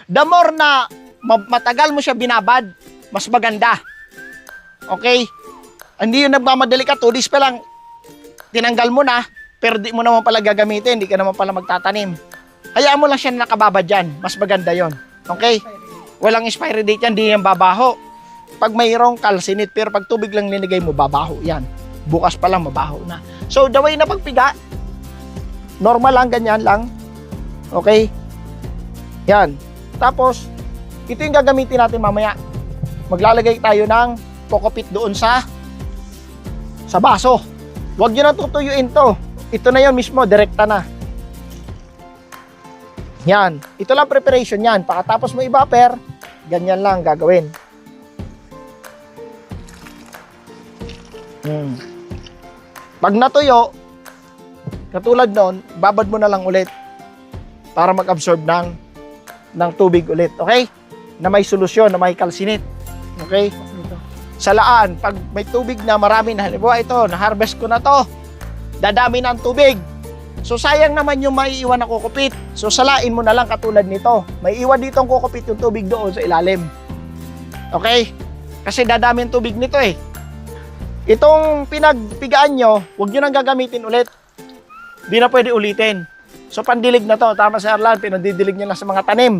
The more na matagal mo siya binabad, mas maganda. Okay? Hindi yung nagmamadali ka, 2 days pa lang, tinanggal mo na, pero di mo naman pala gagamitin, hindi ka naman pala magtatanim. Hayaan mo lang siya nakababa dyan, mas maganda yon. Okay? Walang expiry date yan, di yan babaho. Pag mayroong calcinate, pero pag tubig lang linigay mo, babaho yan. Bukas pa lang, mabaho na. So, the way na pagpiga, normal lang, ganyan lang. Okay? Yan. Tapos, ito yung gagamitin natin mamaya. Maglalagay tayo ng Cocopit doon sa baso. Huwag nyo na tutuyuin to. Ito na yon mismo, direkta na. Yan. Ito lang preparation yan. Pagkatapos mo i-buffer, ganyan lang gagawin. Pag natuyo, katulad nun, babad mo na lang ulit para mag-absorb ng tubig ulit. Okay? Na may solusyon, na may calcinate. Okay? Sa laan, pag may tubig na marami na, halimbawa ito, na-harvest ko na to, dadami na ang tubig. So, sayang naman yung maiiwan na kukupit. So, salain mo na lang katulad nito. May iwan dito ang kukupit yung tubig doon sa ilalim. Okay? Kasi dadami ang tubig nito eh. Itong pinagpigaan nyo, huwag nyo nang gagamitin ulit. Di na pwede ulitin. So, pandilig na to. Tama si Arlan, pinadidilig nyo lang sa mga tanim.